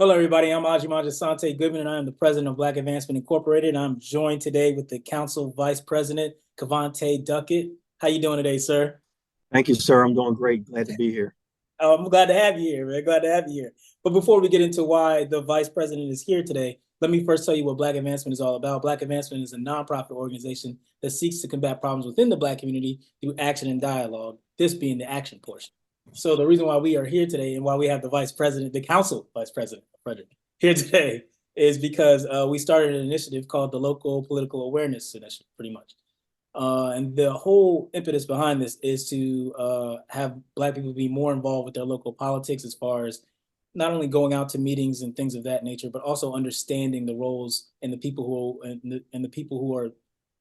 Hello, everybody. I'm Ajimanja Sante Goodman, and I am the president of Black Advancement Incorporated. I'm joined today with the council vice president, Kavonte Duckett. How you doing today, sir? Thank you, sir. I'm doing great. Glad to be here. I'm glad to have you here, man. Glad to have you here. But before we get into why the vice president is here today, let me first tell you what Black Advancement is all about. Black Advancement is a nonprofit organization that seeks to combat problems within the Black community through action and dialogue, this being the action portion. So the reason why we are here today and why we have the vice president, the council vice president, Frederick, here today is because we started an initiative called the Local Political Awareness Initiative, pretty much. And the whole impetus behind this is to have Black people be more involved with their local politics, as far as not only going out to meetings and things of that nature, but also understanding the roles and the people and the people who are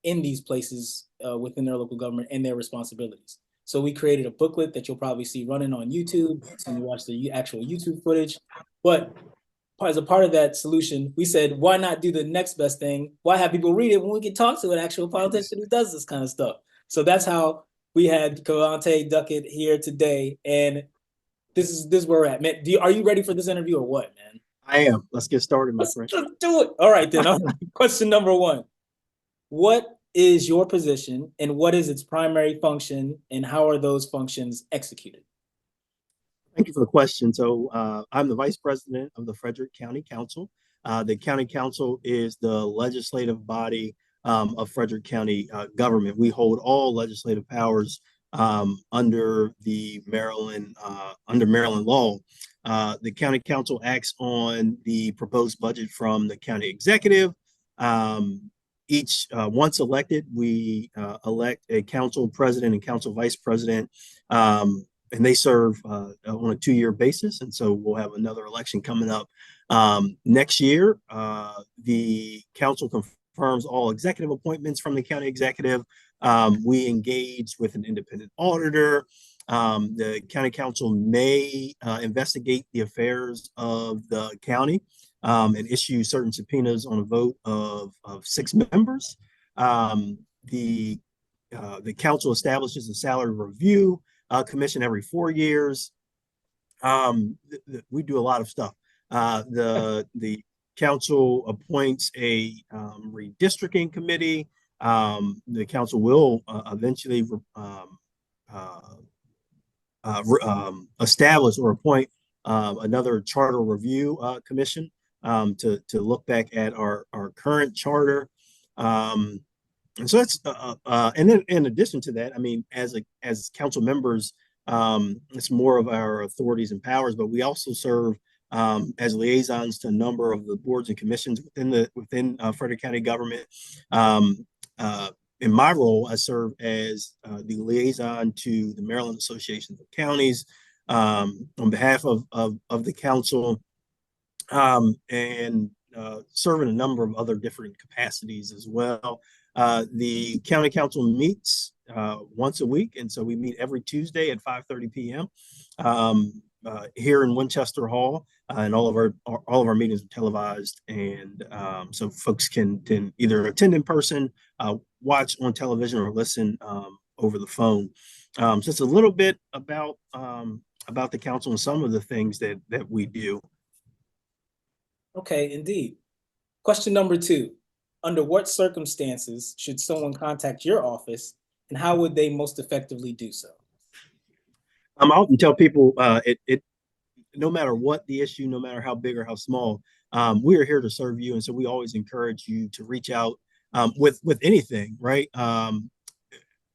in these places within their local government and their responsibilities. So we created a booklet that you'll probably see running on YouTube when you watch the actual YouTube footage. But as a part of that solution, we said, why not do the next best thing? Why have people read it when we can talk to an actual politician who does this kind of stuff? So that's how we had Kavonte Duckett here today. And this is where we're at. Man, are you ready for this interview or what, man? I am. Let's get started, my friend. Let's do it. All right, then. Question number one. What is your position and what is its primary function, and how are those functions executed? Thank you for the question. So I'm the vice president of the Frederick County Council. The county council is the legislative body of Frederick County government. We hold all legislative powers under Maryland law. The county council acts on the proposed budget from the county executive. Once elected, we elect a council president and council vice president, and they serve on a 2-year basis. And so we'll have another election coming up next year. The council confirms all executive appointments from the county executive. We engage with an independent auditor. The county council may investigate the affairs of the county and issue certain subpoenas on a vote of 6 members. The council establishes a salary review commission every 4 years. We do a lot of stuff. The council appoints a redistricting committee. The council will eventually establish or appoint another charter review commission to look back at our current charter. And so that's and then in addition to that, I mean, as council members, it's more of our authorities and powers, but we also serve as liaisons to a number of the boards and commissions within Frederick County government. In my role, I serve as the liaison to the Maryland Association of Counties on behalf of the council, and serve in a number of other different capacities as well. The county council meets once a week, and so we meet every Tuesday at 5:30 p.m. Here in Winchester Hall, and all of our meetings are televised, and so folks can either attend in person, watch on television, or listen over the phone. So it's a little bit about the council and some of the things that we do. Okay, indeed. Question number 2. Under what circumstances should someone contact your office, and how would they most effectively do so? I often tell people no matter what the issue, no matter how big or how small, we are here to serve you. And so we always encourage you to reach out with anything, right?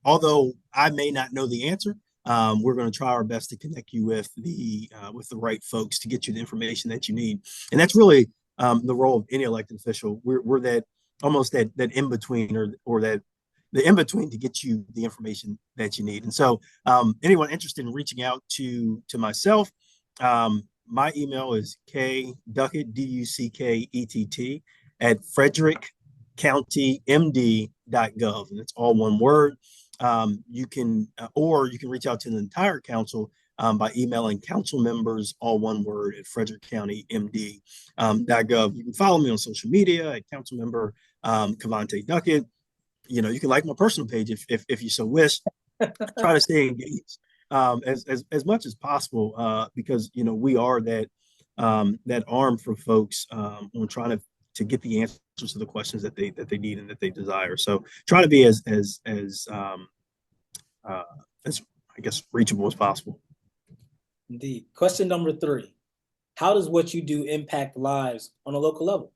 Although I may not know the answer, we're going to try our best to connect you with the right folks to get you the information that you need. And that's really the role of any elected official. We're that almost that in between, or that the in between to get you the information that you need. And so anyone interested in reaching out to myself, my email is kduckett, DUCKETT, at frederickcountymd.gov, and it's all one word. You can reach out to the entire council by emailing council members, all one word, at frederickcountymd.gov. You can follow me on social media at council member Kavonte Duckett. You know, you can like my personal page if you so wish. Try to stay engaged as much as possible, because we are that that arm for folks on trying to get the answers to the questions that they need and that they desire. So try to be uh, as I guess reachable as possible. Indeed. Question number 3. How does what you do impact lives on a local level?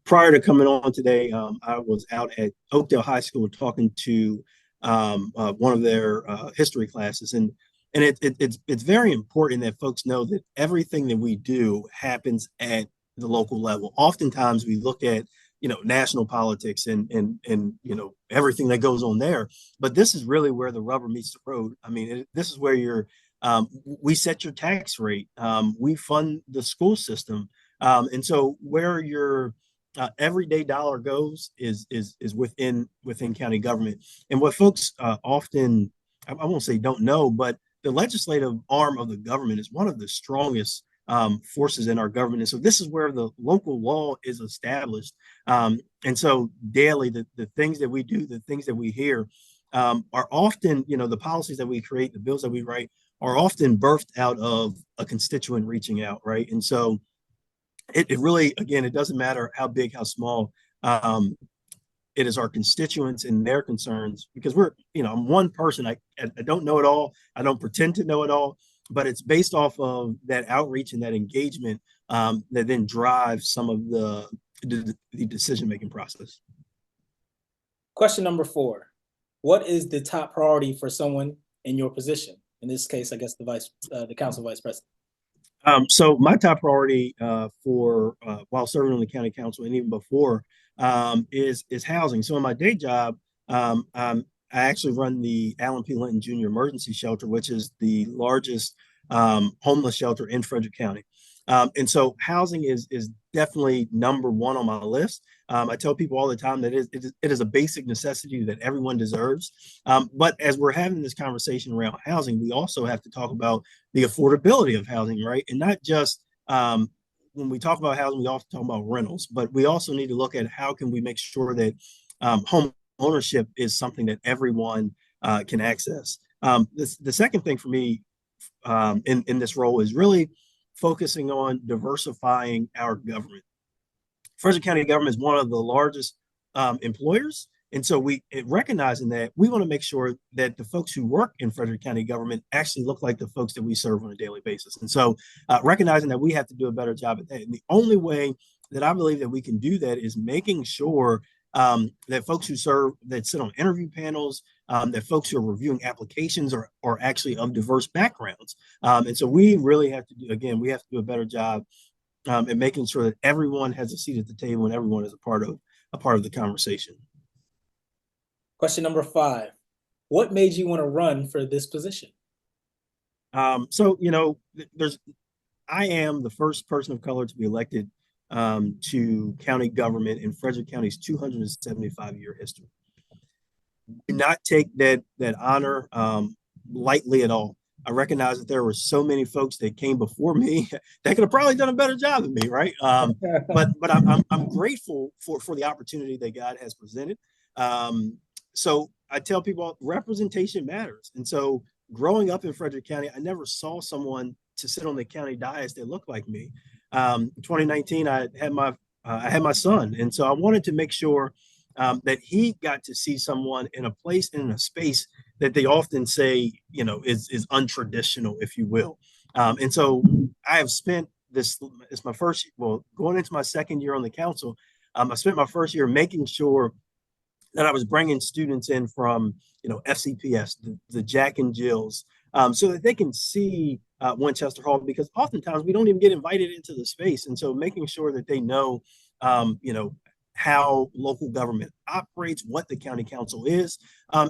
Prior to coming on today, I was out at Oakdale High School talking to one of their history classes, and it's very important that folks know that everything that we do happens at the local level. Oftentimes, we look at national politics and everything that goes on there, but this is really where the rubber meets the road. I mean, this is where we set your tax rate, we fund the school system. And so where your everyday dollar goes is within county government. And what folks often, I won't say don't know, but the legislative arm of the government is one of the strongest forces in our government. And so this is where the local law is established. And so daily, the things that we do, the things that we hear are often, the policies that we create, the bills that we write are often birthed out of a constituent reaching out, right? And so it really, again, it doesn't matter how big, how small. It is our constituents and their concerns, because I'm one person. I don't know it all. I don't pretend to know it all, but it's based off of that outreach and that engagement that then drives some of the decision-making process. Question number 4. What is the top priority for someone in your position? In this case, I guess the council vice president. So my top priority for while serving on the county council and even before is housing. So in my day job, I actually run the Allen P. Linton Jr. Emergency Shelter, which is the largest homeless shelter in Frederick County. And so housing is definitely number one on my list. I tell people all the time that it is a basic necessity that everyone deserves. But as we're having this conversation around housing, we also have to talk about the affordability of housing, right? And not just when we talk about housing, we often talk about rentals, but we also need to look at how can we make sure that home ownership is something that everyone can access. The second thing for me in this role is really focusing on diversifying our government. Frederick County government is one of the largest employers. And so recognizing that, we want to make sure that the folks who work in Frederick County government actually look like the folks that we serve on a daily basis. And so recognizing that we have to do a better job at that. And the only way that I believe that we can do that is making sure that folks that sit on interview panels, that folks who are reviewing applications are actually of diverse backgrounds. And so we really have to do a better job at making sure that everyone has a seat at the table and everyone is a part of the conversation. Question number 5. What made you want to run for this position? So, I am the first person of color to be elected to county government in Frederick County's 275-year history. Do not take that honor lightly at all. I recognize that there were so many folks that came before me that could have probably done a better job than me, right? But I'm grateful for the opportunity that God has presented. So I tell people representation matters. And so growing up in Frederick County, I never saw someone to sit on the county dais that looked like me. In 2019, I had my son, and so I wanted to make sure that he got to see someone in a place and in a space that they often say, is untraditional, if you will. And so I have spent it's my first, going into my second year on the council. I spent my first year making sure that I was bringing students in from, FCPS, the Jack and Jills, so that they can see Winchester Hall, because oftentimes we don't even get invited into the space. And so making sure that they know, how local government operates, what the county council is,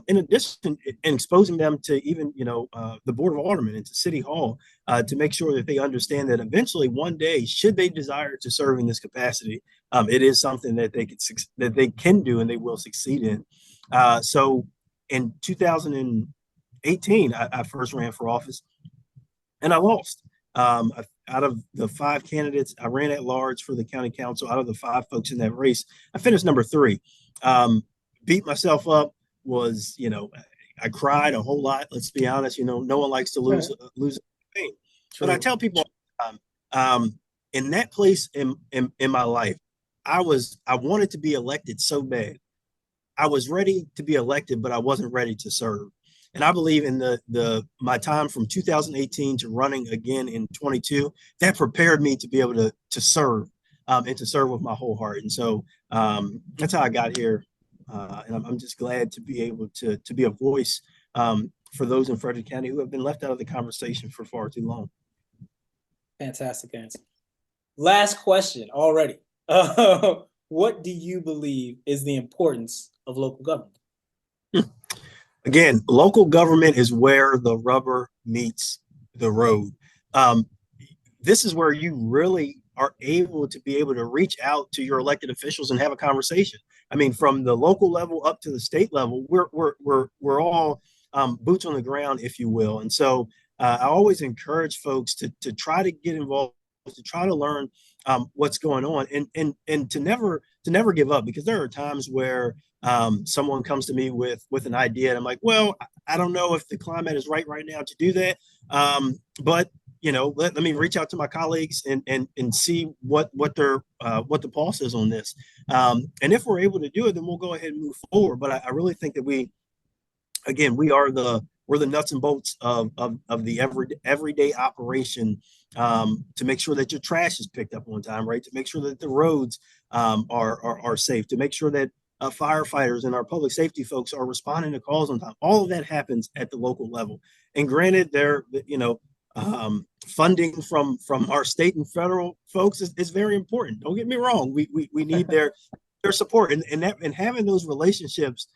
in addition, and exposing them to even, the Board of Aldermen and to City Hall, to make sure that they understand that eventually one day, should they desire to serve in this capacity, it is something that they can do and they will succeed in. So in 2018, I first ran for office and I lost. Out of the 5 candidates, I ran at large for the county council. Out of the 5 folks in that race, I finished number 3. Beat myself up, I cried a whole lot. Let's be honest, no one likes to lose a campaign. But I tell people all the time, in that place in my life, I wanted to be elected so bad. I was ready to be elected, but I wasn't ready to serve. And I believe in my time from 2018 to running again in 22, that prepared me to be able to serve, and to serve with my whole heart. And so that's how I got here. And I'm just glad to be able to be a voice for those in Frederick County who have been left out of the conversation for far too long. Fantastic answer. Last question already. What do you believe is the importance of local government? Again, local government is where the rubber meets the road. This is where you really are able to reach out to your elected officials and have a conversation. I mean, from the local level up to the state level, we're all boots on the ground, if you will. And so I always encourage folks to try to get involved, to try to learn what's going on, and to never give up, because there are times where someone comes to me with an idea and I'm like, well, I don't know if the climate is right now to do that, but let me reach out to my colleagues and see what the pulse is on this, and if we're able to do it, then we'll go ahead and move forward. But I really think that we're the nuts and bolts of the everyday operation, to make sure that your trash is picked up on time, right? To make sure that the roads are safe, to make sure that firefighters and our public safety folks are responding to calls on time. All of that happens at the local level. And granted, funding from our state and federal folks is very important. Don't get me wrong. We need their support, and having those relationships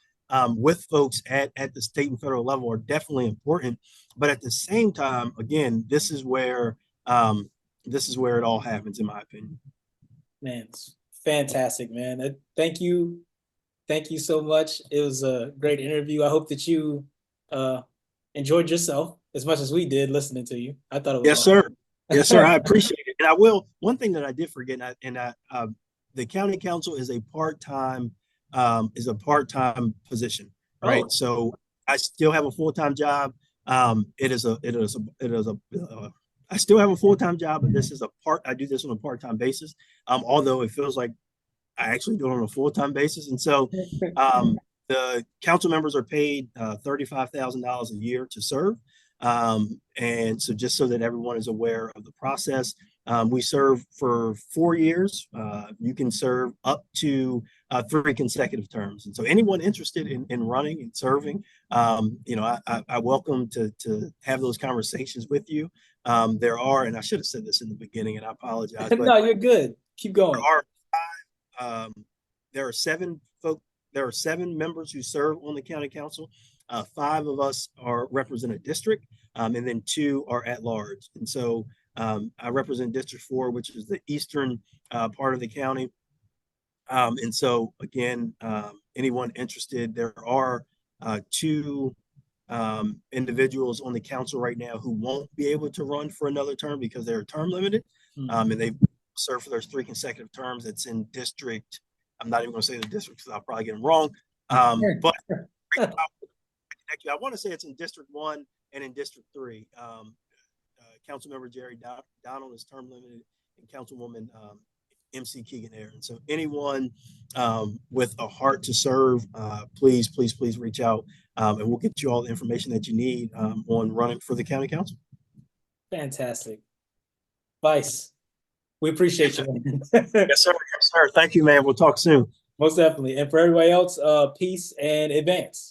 with folks at the state and federal level are definitely important. But at the same time, again, this is where it all happens, in my opinion. Man, it's fantastic, man. Thank you so much. It was a great interview. I hope that you enjoyed yourself as much as we did listening to you. I thought it was yes, awesome. Sir. Yes, sir. I appreciate it. And I will. One thing that I did forget, the county council is a part-time position, right? Oh. So I still have a full-time job. I still have a full-time job, but I do this on a part-time basis. Although it feels like I actually do it on a full-time basis. And so the council members are paid $35,000 a year to serve. And so just so that everyone is aware of the process, we serve for 4 years. You can serve up to 3 consecutive terms. And so anyone interested in running and serving, I welcome to have those conversations with you. There are, and I should have said this in the beginning, and I apologize. But no, you're good. Keep going. There are 7 members who serve on the county council. 5 of us represent a district, and then 2 are at large. And so I represent District 4, which is the eastern part of the county. And so again, anyone interested, there are 2 individuals on the council right now who won't be able to run for another term because they're term limited, and they serve for those 3 consecutive terms. It's in district. I'm not even going to say the district because I'll probably get them wrong. But I want to say it's in District 1 and in District 3. Councilmember Jerry Donald is term limited, and Councilwoman MC Keegan Air. And so anyone with a heart to serve, please reach out, and we'll get you all the information that you need on running for the county council. Fantastic. Vice, we appreciate you. Yes, sir. Yes, sir. Thank you, man. We'll talk soon. Most definitely. And for everybody else, peace and advance.